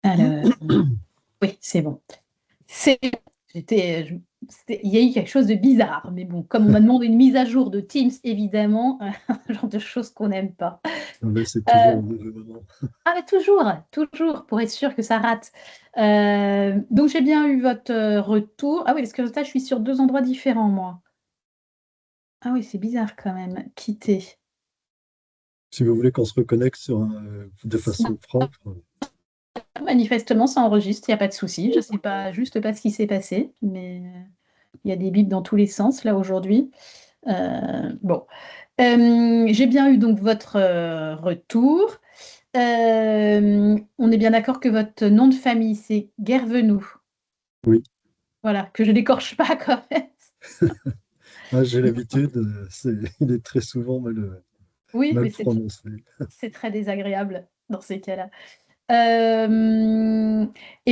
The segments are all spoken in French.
Alors, oui, c'est bon. C'est il y a eu quelque chose de bizarre, mais bon, comme on m'a demandé une mise à jour de Teams, évidemment, ce genre de choses qu'on n'aime pas. Mais c'est toujours Euh, au mauvais moment. ah, mais toujours, toujours, pour être sûr que ça rate. Donc, j'ai bien eu votre retour. Ah oui, parce que là, je suis sur deux endroits différents, moi. Ah oui, c'est bizarre quand même. Quitter. Si vous voulez qu'on se reconnecte de Non, façon propre, manifestement, ça enregistre, il n'y a pas de souci. Je ne sais pas, juste pas ce qui s'est passé, mais il y a des bips dans tous les sens, là, aujourd'hui. Bon. J'ai bien eu donc votre retour. On est bien d'accord que votre nom de famille, c'est Guervenoux. oui. Voilà, que je n'écorche pas quand même. Ah, j'ai l'habitude, il est très souvent Oui, mal mais prononcé. c'est très désagréable dans ces cas-là. Eh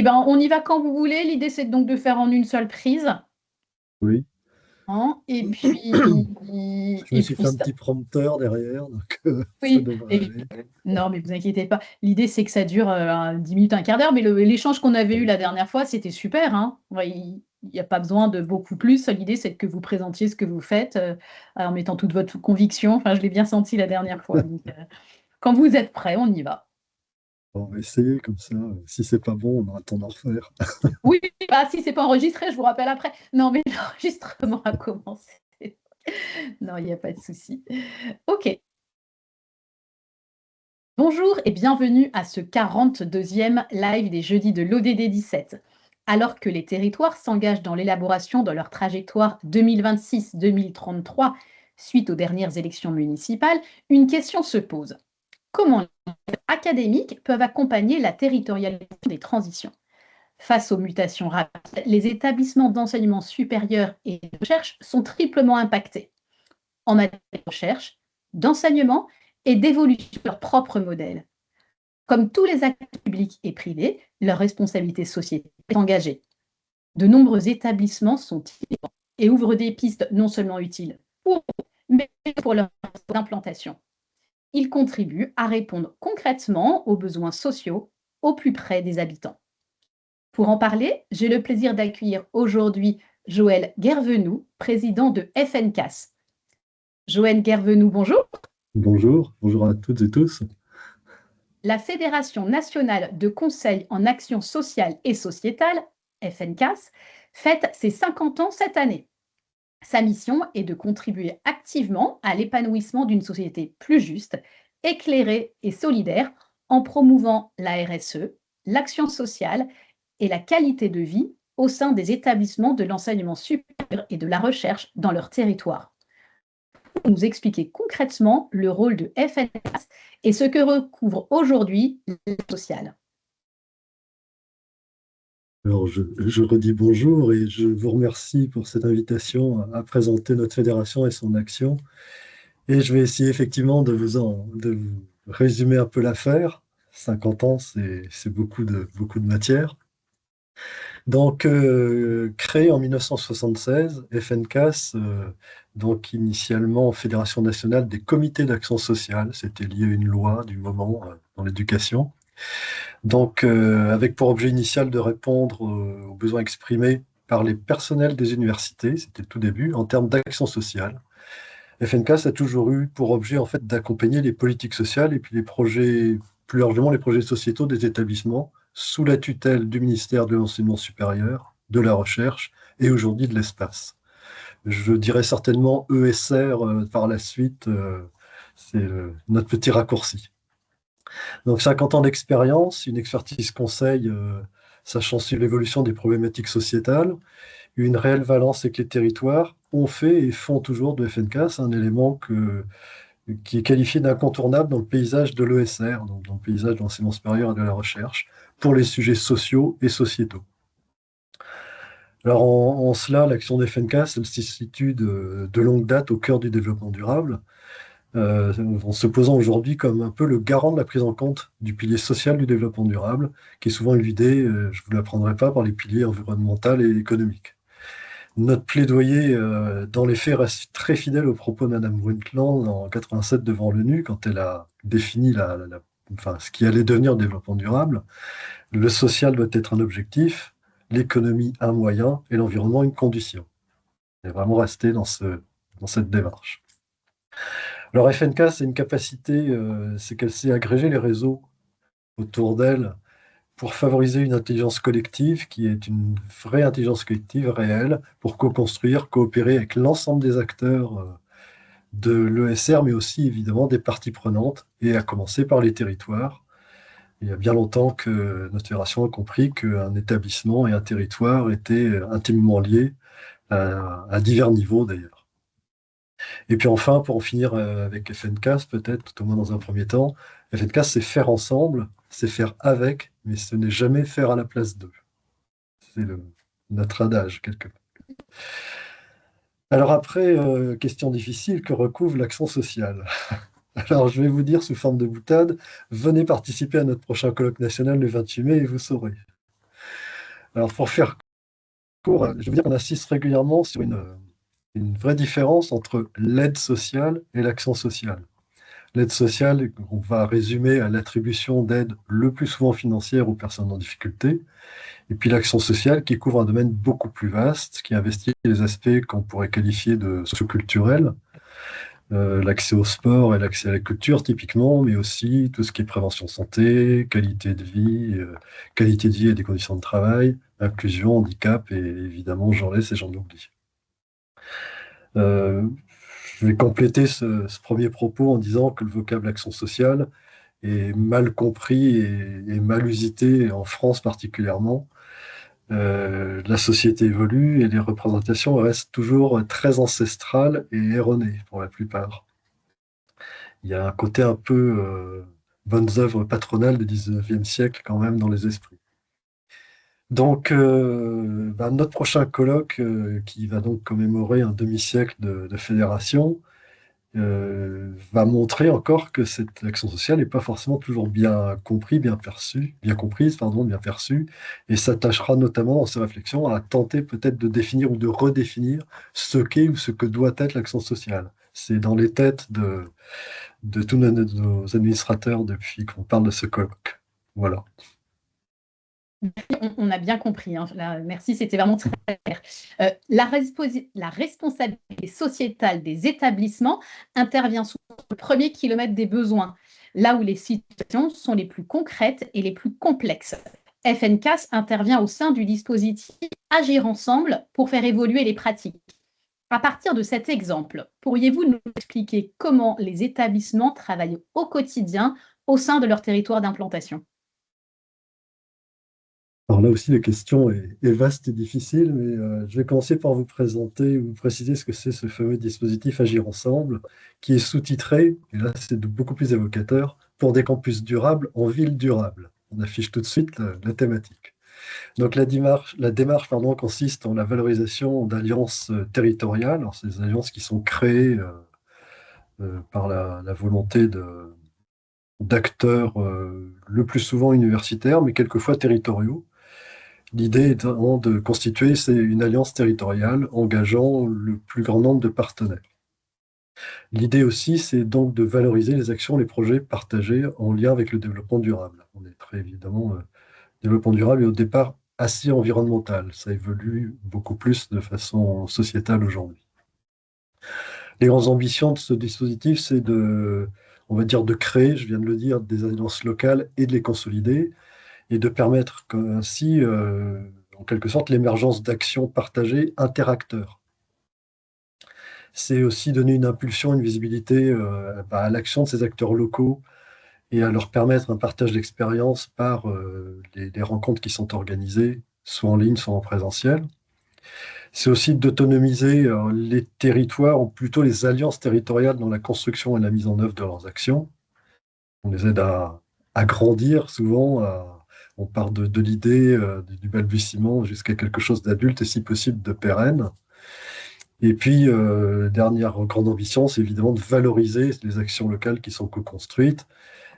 ben, on y va quand vous voulez. L'idée, c'est donc de faire en une seule prise, Oui. hein, Je me et suis puis fait un ça. petit prompteur derrière, donc ça Oui, devrait et aller. non, mais vous inquiétez pas. L'idée, c'est que ça dure 10 minutes, un quart d'heure. Mais l'échange qu'on avait eu la dernière fois, c'était super, hein. Ouais, il n'y a pas besoin de beaucoup plus. L'idée, c'est que vous présentiez ce que vous faites en mettant toute votre conviction. Enfin, je l'ai bien senti la dernière fois. Donc, quand vous êtes prêts, on y va. On va essayer comme ça. Si c'est pas bon, on aura le temps d'en refaire. Oui, bah, si c'est pas enregistré, je vous rappelle après. Non, mais l'enregistrement a commencé. Non, il n'y a pas de souci. OK. Bonjour et bienvenue à ce 42e live des jeudis de l'ODD 17. Alors que les territoires s'engagent dans l'élaboration de leur trajectoire 2026-2033 suite aux dernières élections municipales, une question se pose. Comment les académiques peuvent accompagner la territorialisation des transitions? Face aux mutations rapides, les établissements d'enseignement supérieur et de recherche sont triplement impactés en matière de recherche, d'enseignement et d'évolution de leur propre modèle. Comme tous les acteurs publics et privés, leur responsabilité sociétale est engagée. De nombreux établissements sont innovants et ouvrent des pistes non seulement utiles pour eux, mais pour leur implantation. Ils contribuent à répondre concrètement aux besoins sociaux au plus près des habitants. Pour en parler, j'ai le plaisir d'accueillir aujourd'hui Joël Guervenoux, président de FNCAS. Joël Guervenoux, bonjour. Bonjour, bonjour à toutes et tous. La Fédération nationale de conseil en action sociale et sociétale, FNCAS, fête ses 50 ans cette année. Sa mission est de contribuer activement à l'épanouissement d'une société plus juste, éclairée et solidaire en promouvant la RSE, l'action sociale et la qualité de vie au sein des établissements de l'enseignement supérieur et de la recherche dans leur territoire. Pour nous expliquer concrètement le rôle de FNCAS et ce que recouvre aujourd'hui l'aide sociale. Alors, je redis bonjour et je vous remercie pour cette invitation à présenter notre fédération et son action. Et je vais essayer effectivement de vous résumer un peu l'affaire. 50 ans, c'est beaucoup de matière. Donc, créé en 1976, FNCAS, donc initialement Fédération nationale des comités d'action sociale, c'était lié à une loi du moment dans l'éducation. Donc, avec pour objet initial de répondre aux besoins exprimés par les personnels des universités, c'était le tout début, en termes d'action sociale. FNCAS a toujours eu pour objet en fait d'accompagner les politiques sociales et puis les projets, plus largement les projets sociétaux des établissements sous la tutelle du ministère de l'Enseignement supérieur, de la Recherche et aujourd'hui de l'Espace. Je dirais certainement ESR par la suite, c'est notre petit raccourci. Donc 50 ans d'expérience, une expertise conseil sachant suivre l'évolution des problématiques sociétales, une réelle valence avec les territoires, ont fait et font toujours de FNCAS un élément qui est qualifié d'incontournable dans le paysage de l'ESR, donc dans le paysage de l'enseignement supérieur et de la recherche, pour les sujets sociaux et sociétaux. Alors en cela, l'action des FNCAS, elle se situe de longue date au cœur du développement durable, en se posant aujourd'hui comme un peu le garant de la prise en compte du pilier social du développement durable, qui est souvent éludé, je ne vous l'apprendrai pas, par les piliers environnemental et économique. Notre plaidoyer, dans les faits, reste très fidèle aux propos de Madame Brundtland en 87 devant l'ONU, quand elle a défini enfin, ce qui allait devenir le développement durable. Le social doit être un objectif, l'économie un moyen et l'environnement une condition. Et vraiment rester dans cette démarche. Alors FNK, c'est une capacité, c'est qu'elle sait agréger les réseaux autour d'elle pour favoriser une intelligence collective qui est une vraie intelligence collective réelle pour co-construire, coopérer avec l'ensemble des acteurs de l'ESR, mais aussi évidemment des parties prenantes, et à commencer par les territoires. Il y a bien longtemps que notre fédération a compris qu'un établissement et un territoire étaient intimement liés à divers niveaux d'ailleurs. Et puis enfin, pour en finir avec FNCAS, peut-être, tout au moins dans un premier temps, FNCAS, c'est faire ensemble, c'est faire avec, mais ce n'est jamais faire à la place d'eux. C'est notre adage, quelque part. Alors après, question difficile, que recouvre l'action sociale? Alors je vais vous dire sous forme de boutade, venez participer à notre prochain colloque national le 28 mai et vous saurez. Alors pour faire court, je veux dire qu'on insiste régulièrement sur une vraie différence entre l'aide sociale et l'action sociale. L'aide sociale, on va résumer à l'attribution d'aide le plus souvent financière aux personnes en difficulté, et puis l'action sociale qui couvre un domaine beaucoup plus vaste, qui investit les aspects qu'on pourrait qualifier de socioculturels, l'accès au sport et l'accès à la culture typiquement, mais aussi tout ce qui est prévention santé, qualité de vie et des conditions de travail, inclusion, handicap, et évidemment j'en laisse et j'en oublie. Euh, je vais compléter ce premier propos en disant que le vocable action sociale est mal compris et mal usité en France particulièrement. La société évolue et les représentations restent toujours très ancestrales et erronées pour la plupart. Il y a un côté un peu bonnes œuvres patronales du 19e siècle quand même dans les esprits. Donc, notre prochain colloque, qui va donc commémorer un demi-siècle de fédération, va montrer encore que cette action sociale n'est pas forcément toujours bien comprise, bien perçue, et s'attachera notamment dans ses réflexions à tenter peut-être de définir ou de redéfinir ce qu'est ou ce que doit être l'action sociale. C'est dans les têtes de tous nos administrateurs depuis qu'on parle de ce colloque. Voilà. On a bien compris, hein. Merci, c'était vraiment très clair. La responsabilité sociétale des établissements intervient souvent au premier kilomètre des besoins, là où les situations sont les plus concrètes et les plus complexes. FNCAS intervient au sein du dispositif Agir ensemble pour faire évoluer les pratiques. À partir de cet exemple, pourriez-vous nous expliquer comment les établissements travaillent au quotidien au sein de leur territoire d'implantation? Alors là aussi, la question est vaste et difficile, mais je vais commencer par vous présenter ou vous préciser ce que c'est ce fameux dispositif Agir ensemble, qui est sous-titré, et là c'est beaucoup plus évocateur, pour des campus durables en ville durable. On affiche tout de suite la thématique. Donc la démarche consiste en la valorisation d'alliances territoriales, alors ces alliances qui sont créées par la volonté d'acteurs le plus souvent universitaires, mais quelquefois territoriaux. L'idée étant de constituer une alliance territoriale engageant le plus grand nombre de partenaires. L'idée aussi, c'est donc de valoriser les actions, les projets partagés en lien avec le développement durable. On est très évidemment, développement durable est au départ assez environnemental. Ça évolue beaucoup plus de façon sociétale aujourd'hui. Les grandes ambitions de ce dispositif, c'est on va dire, de créer, je viens de le dire, des alliances locales et de les consolider et de permettre ainsi, en quelque sorte, l'émergence d'actions partagées interacteurs. C'est aussi donner une impulsion, une visibilité à l'action de ces acteurs locaux et à leur permettre un partage d'expériences par les rencontres qui sont organisées, soit en ligne, soit en présentiel. C'est aussi d'autonomiser les territoires, ou plutôt les alliances territoriales dans la construction et la mise en œuvre de leurs actions. On les aide à grandir souvent. On part de l'idée, du balbutiement jusqu'à quelque chose d'adulte et si possible de pérenne. Et puis, dernière grande ambition, c'est évidemment de valoriser les actions locales qui sont co-construites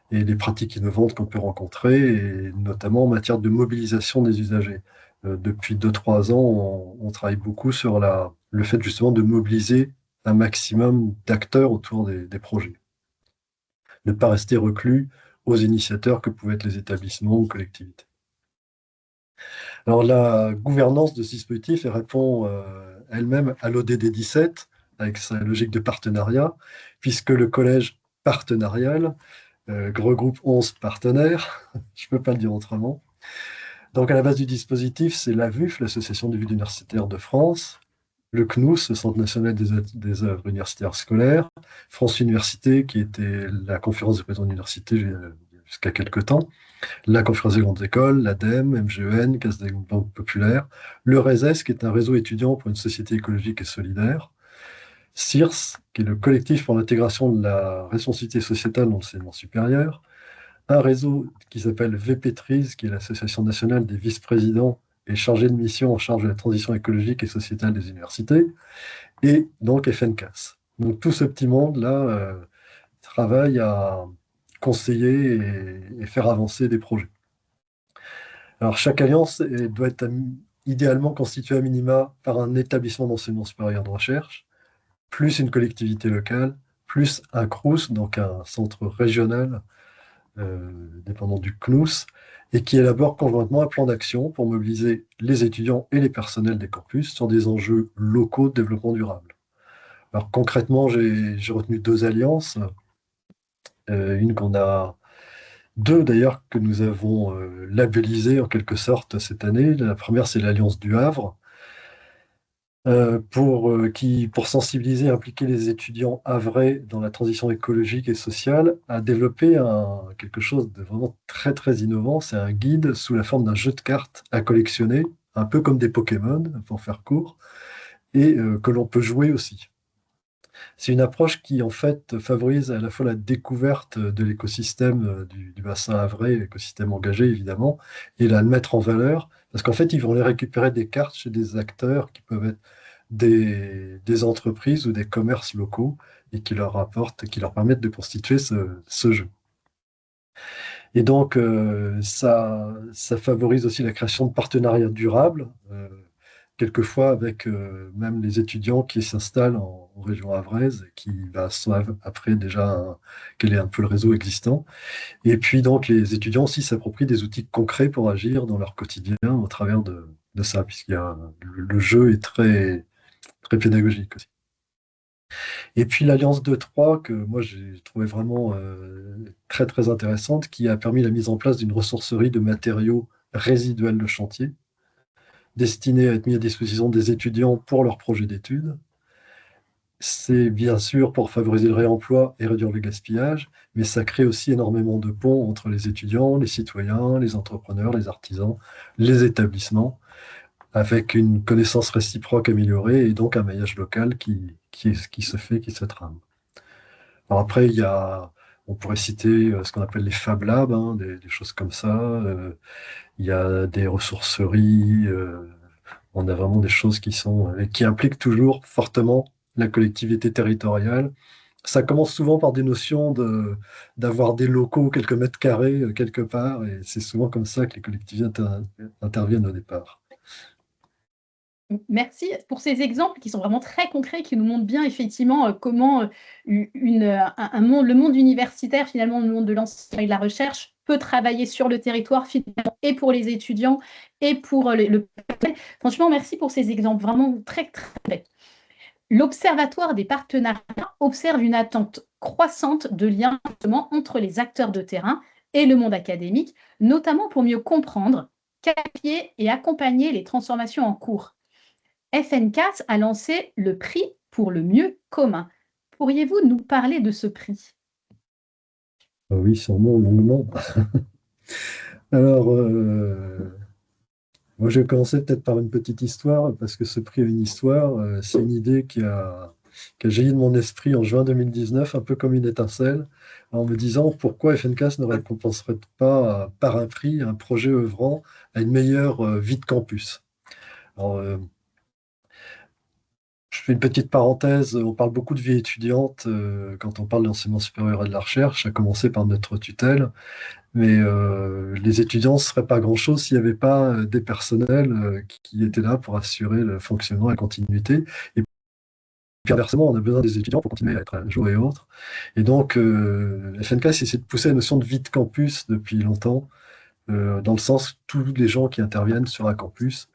et les pratiques innovantes qu'on peut rencontrer, et notamment en matière de mobilisation des usagers. Depuis 2-3 ans, on travaille beaucoup sur le fait justement de mobiliser un maximum d'acteurs autour des projets. Ne pas rester reclus aux initiateurs que pouvaient être les établissements ou collectivités. Alors, la gouvernance de ce dispositif elle répond elle-même à l'ODD 17, avec sa logique de partenariat, puisque le collège partenarial regroupe 11 partenaires, je ne peux pas le dire autrement. Donc, à la base du dispositif, c'est l'AVUF, l'Association des villes universitaires de France, le CNUS, le Centre national des œuvres universitaires scolaires, France Université, qui était la conférence des présidents d'université jusqu'à quelques temps, la conférence des grandes écoles, l'ADEME, MGEN, Caisse des banques populaires, le RESES, qui est un réseau étudiant pour une société écologique et solidaire, CIRS, qui est le collectif pour l'intégration de la responsabilité sociétale dans l'enseignement supérieur, un réseau qui s'appelle VPTRIS, qui est l'Association nationale des vice-présidents et chargés de mission en charge de la transition écologique et sociétale des universités, et donc FNCAS. Donc tout ce petit monde-là travaille à conseiller et faire avancer des projets. Alors chaque alliance doit être idéalement constituée à minima par un établissement d'enseignement supérieur de recherche, plus une collectivité locale, plus un CRUS, donc un centre régional dépendant du CNUS, et qui élabore conjointement un plan d'action pour mobiliser les étudiants et les personnels des campus sur des enjeux locaux de développement durable. Alors concrètement, j'ai retenu deux alliances, une qu'on a, deux d'ailleurs que nous avons labellisées en quelque sorte cette année. La première, c'est l'Alliance du Havre, pour sensibiliser et impliquer les étudiants havrais dans la transition écologique et sociale, a développé quelque chose de vraiment très très innovant. C'est un guide sous la forme d'un jeu de cartes à collectionner, un peu comme des Pokémon, pour faire court, et que l'on peut jouer aussi. C'est une approche qui, en fait, favorise à la fois la découverte de l'écosystème du bassin havrais, écosystème engagé, évidemment, et le mettre en valeur, parce qu'en fait, ils vont aller récupérer des cartes chez des acteurs qui peuvent être des entreprises ou des commerces locaux et qui leur apportent, qui leur permettent de constituer ce jeu. Et donc, ça favorise aussi la création de partenariats durables, quelquefois avec même les étudiants qui s'installent en région havraise et qui savent après déjà quel est un peu le réseau existant. Et puis donc les étudiants aussi s'approprient des outils concrets pour agir dans leur quotidien au travers de ça, puisqu'il y a, le jeu est très, très pédagogique aussi. Et puis l'Alliance 2-3, que moi j'ai trouvé vraiment très très intéressante, qui a permis la mise en place d'une ressourcerie de matériaux résiduels de chantier, destinés à être mis à disposition des étudiants pour leurs projets d'études. C'est bien sûr pour favoriser le réemploi et réduire le gaspillage, mais ça crée aussi énormément de ponts entre les étudiants, les citoyens, les entrepreneurs, les artisans, les établissements, avec une connaissance réciproque améliorée et donc un maillage local qui se fait, qui se trame. Alors après, on pourrait citer ce qu'on appelle les Fab Labs, hein, des choses comme ça. Il y a des ressourceries. On a vraiment des choses qui impliquent toujours fortement la collectivité territoriale. Ça commence souvent par des notions d'avoir des locaux, quelques mètres carrés, quelque part, et c'est souvent comme ça que les collectivités interviennent au départ. Merci pour ces exemples qui sont vraiment très concrets, qui nous montrent bien effectivement comment le monde universitaire, finalement le monde de l'enseignement et de la recherche, peut travailler sur le territoire finalement et pour les étudiants et pour le Franchement, merci pour ces exemples vraiment très, très bons. L'Observatoire des partenariats observe une attente croissante de liens justement entre les acteurs de terrain et le monde académique, notamment pour mieux comprendre, qualifier et accompagner les transformations en cours. FNCAS a lancé le prix pour le mieux commun. Pourriez-vous nous parler de ce prix? Oui, sûrement, longuement. Alors, moi, je vais commencer peut-être par une petite histoire, parce que ce prix a une histoire. C'est une idée qui a jailli de mon esprit en juin 2019, un peu comme une étincelle, en me disant pourquoi FNCAS ne récompenserait pas par un prix un projet œuvrant à une meilleure vie de campus. Alors, je fais une petite parenthèse, on parle beaucoup de vie étudiante quand on parle d'enseignement supérieur et de la recherche, à commencer par notre tutelle, mais les étudiants ne seraient pas grand-chose s'il n'y avait pas des personnels qui étaient là pour assurer le fonctionnement et la continuité. Et puis inversement, on a besoin des étudiants pour continuer à être à jour et autres. Et donc, FNCAS essaie de pousser la notion de vie de campus depuis longtemps, dans le sens tous les gens qui interviennent sur un campus.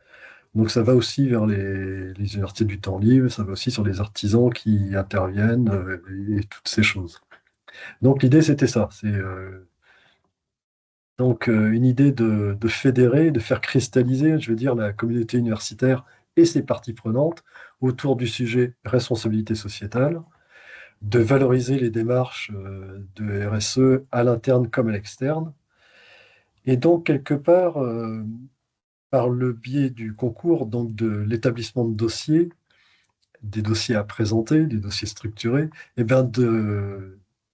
Donc ça va aussi vers les universités du temps libre, ça va aussi sur les artisans qui interviennent et toutes ces choses. Donc l'idée c'était ça, c'est donc une idée de fédérer, de faire cristalliser, je veux dire, la communauté universitaire et ses parties prenantes autour du sujet responsabilité sociétale, de valoriser les démarches de RSE à l'interne comme à l'externe. Et donc, quelque part, par le biais du concours, donc de l'établissement de dossiers, des dossiers à présenter, des dossiers structurés, et bien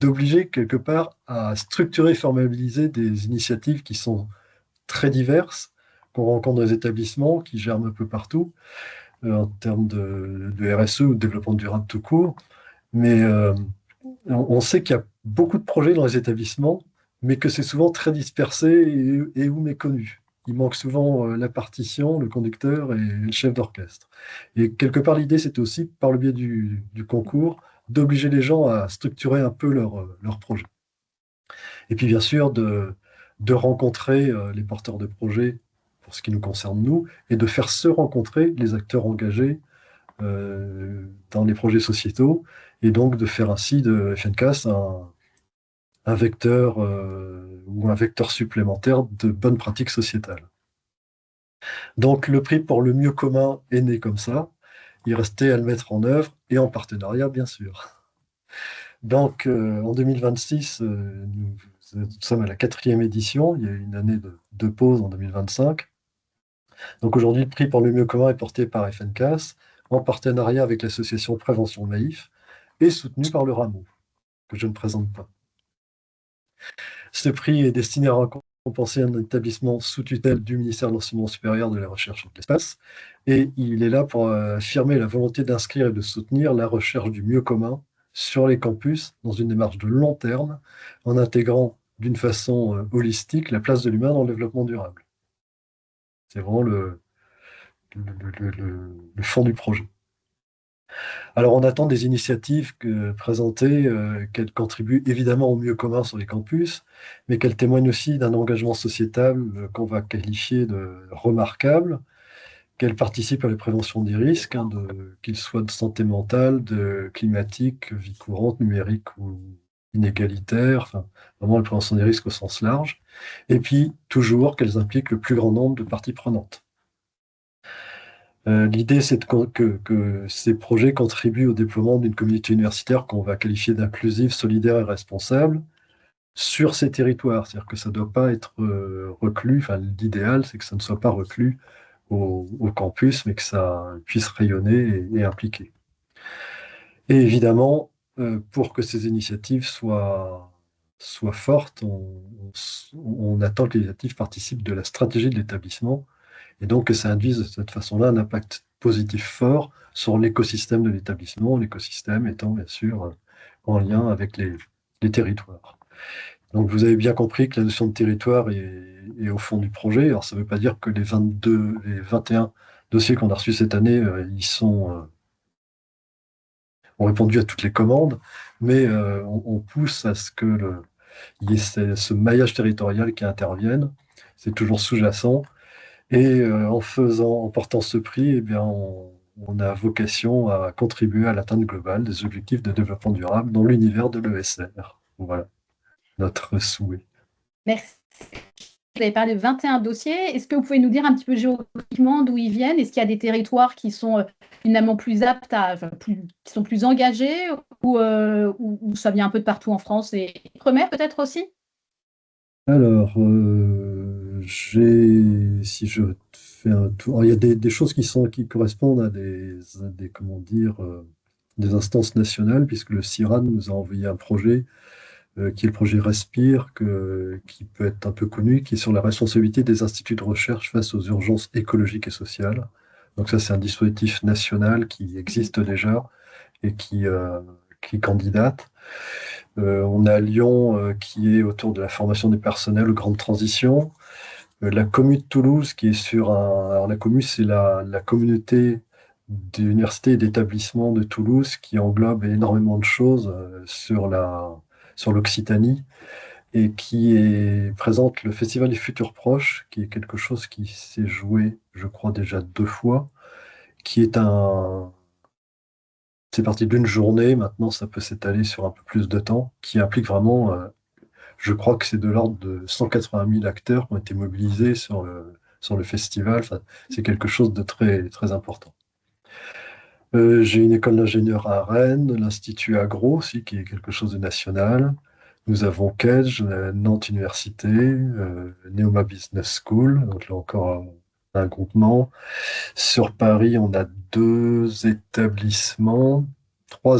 d'obliger quelque part à structurer, formaliser des initiatives qui sont très diverses, qu'on rencontre dans les établissements, qui germent un peu partout, en termes de RSE ou de développement durable tout court. Mais on sait qu'il y a beaucoup de projets dans les établissements, mais que c'est souvent très dispersé et ou méconnu. Il manque souvent la partition, le conducteur et le chef d'orchestre. Et quelque part, l'idée, c'était aussi, par le biais du concours, d'obliger les gens à structurer un peu leur projet. Et puis, bien sûr, de rencontrer les porteurs de projets pour ce qui nous concerne, nous, et de faire se rencontrer les acteurs engagés dans les projets sociétaux, et donc de faire ainsi de FNCAS un vecteur ou un vecteur supplémentaire de bonnes pratiques sociétales. Donc le prix pour le mieux commun est né comme ça. Il restait à le mettre en œuvre et en partenariat, bien sûr. Donc en 2026, nous sommes à la 4e édition. Il y a eu une année de pause en 2025. Donc aujourd'hui, le prix pour le mieux commun est porté par FNCAS en partenariat avec l'association Prévention Naïf et soutenu par le Rameau, que je ne présente pas. Ce prix est destiné à récompenser un établissement sous tutelle du ministère de l'Enseignement supérieur, de la Recherche et de l'Espace, et il est là pour affirmer la volonté d'inscrire et de soutenir la recherche du mieux commun sur les campus dans une démarche de long terme, en intégrant d'une façon holistique la place de l'humain dans le développement durable. C'est vraiment le fond du projet. Alors, on attend des initiatives présentées, qu'elles contribuent évidemment au mieux commun sur les campus, mais qu'elles témoignent aussi d'un engagement sociétal qu'on va qualifier de remarquable, qu'elles participent à la prévention des risques, hein, qu'ils soient de santé mentale, de climatique, vie courante, numérique ou inégalitaire, enfin, vraiment la prévention des risques au sens large, et puis toujours qu'elles impliquent le plus grand nombre de parties prenantes. L'idée, c'est que ces projets contribuent au déploiement d'une communauté universitaire qu'on va qualifier d'inclusive, solidaire et responsable sur ces territoires. C'est-à-dire que ça ne doit pas être reclus. Enfin, l'idéal, c'est que ça ne soit pas reclus au campus, mais que ça puisse rayonner et impliquer. Et évidemment, pour que ces initiatives soient fortes, on attend que les initiatives participent de la stratégie de l'établissement et donc que ça induise de cette façon-là un impact positif fort sur l'écosystème de l'établissement, l'écosystème étant bien sûr en lien avec les territoires. Donc vous avez bien compris que la notion de territoire est au fond du projet. Alors ça ne veut pas dire que les 22, les 21 dossiers qu'on a reçus cette année, ont répondu à toutes les commandes, mais on pousse à ce que il y ait ce maillage territorial qui intervienne. C'est toujours sous-jacent. Et en portant ce prix, eh bien, on a vocation à contribuer à l'atteinte globale des objectifs de développement durable dans l'univers de l'ESR. Voilà notre souhait. Merci. Vous avez parlé de 21 dossiers. Est-ce que vous pouvez nous dire un petit peu géographiquement d'où ils viennent? Est-ce qu'il y a des territoires qui sont finalement plus aptes qui sont plus engagés ou ça vient un peu de partout en France et Outre-mer peut-être aussi? Alors, si je fais un tour, alors, il y a des choses qui correspondent comment dire, des instances nationales, puisque le CIRAD nous a envoyé un projet qui est le projet Respire, qui peut être un peu connu, qui est sur la responsabilité des instituts de recherche face aux urgences écologiques et sociales. Donc ça, c'est un dispositif national qui existe déjà et qui candidate. On a Lyon qui est autour de la formation des personnels aux grandes transitions. La commune de Toulouse qui est sur un... Alors la commune, c'est la communauté d'universités et d'établissements de Toulouse qui englobe énormément de choses sur l'Occitanie et présente le Festival des Futurs Proches, qui est quelque chose qui s'est joué, je crois, déjà 2 fois, qui est c'est parti d'une journée, maintenant ça peut s'étaler sur un peu plus de temps, qui implique vraiment, je crois que c'est de l'ordre de 180 000 acteurs qui ont été mobilisés sur le festival. Enfin, c'est quelque chose de très, très important. J'ai une école d'ingénieur à Rennes, l'Institut Agro aussi, qui est quelque chose de national. Nous avons Kedge, Nantes Université, Neoma Business School, donc là encore un groupement. Sur Paris, on a 3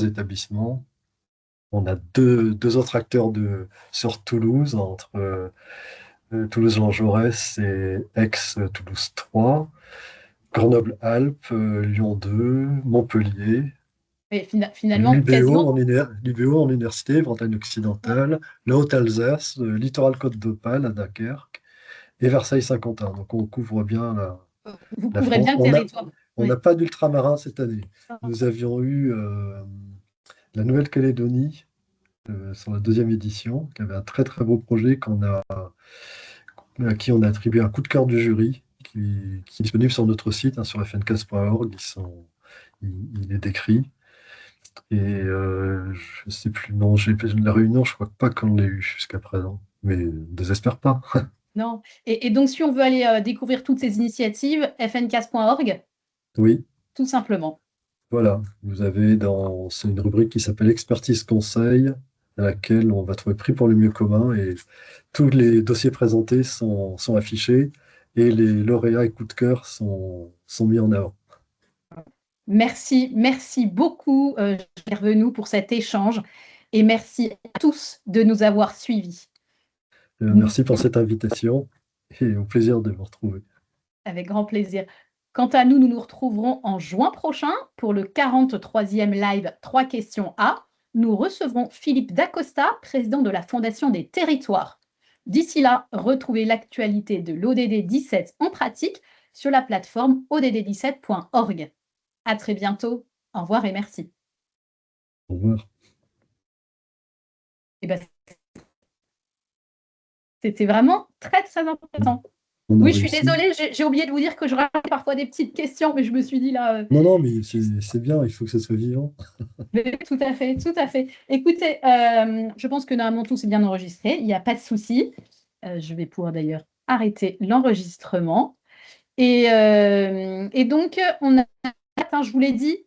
établissements. On a deux autres acteurs sur Toulouse, entre Toulouse-Jean Jaurès et Aix-Toulouse 3. Grenoble-Alpes, Lyon 2, Montpellier, Mais finalement, quasiment. l'UBO en université, Bretagne occidentale, le Haute-Alsace, le littoral Côte d'Opale à Dunkerque et Versailles-Saint-Quentin. Donc on couvre bien Vous la couvrez France. bien le territoire. On n'a Oui. pas d'ultramarins cette année. Nous avions eu la Nouvelle-Calédonie sur la deuxième édition, qui avait un très très beau projet à qui on a attribué un coup de cœur du jury, qui est disponible sur notre site, hein, sur fncas.org. Il est décrit. Et je sais plus, non, la réunion, je crois pas qu'on l'ait eu jusqu'à présent. Mais désespère pas. Non. Et donc, si on veut aller découvrir toutes ces initiatives, fncas.org, Oui, tout simplement. voilà. C'est une rubrique qui s'appelle Expertise Conseil, à laquelle on va trouver prix pour le mieux commun et tous les dossiers présentés sont affichés et les lauréats et coups de cœur sont mis en avant. Merci beaucoup, Gervenou, pour cet échange et merci à tous de nous avoir suivis. Merci pour cette invitation et au plaisir de vous retrouver. Avec grand plaisir. Quant à nous, nous nous retrouverons en juin prochain pour le 43e live 3 questions A. Nous recevrons Philippe Dacosta, président de la Fondation des Territoires. D'ici là, retrouvez l'actualité de l'ODD 17 en pratique sur la plateforme odd17.org. À très bientôt. Au revoir et merci. Au revoir. Eh ben, c'était vraiment très, très intéressant. On a Oui, je suis réussi. désolée, j'ai oublié de vous dire que je rate parfois des petites questions, mais je me suis dit là, Non, non, mais c'est bien, il faut que ce soit vivant. mais tout à fait, tout à fait. Écoutez, je pense que normalement tout s'est bien enregistré, il n'y a pas de souci. Je vais pouvoir d'ailleurs arrêter l'enregistrement. Et donc, on a, je vous l'ai dit,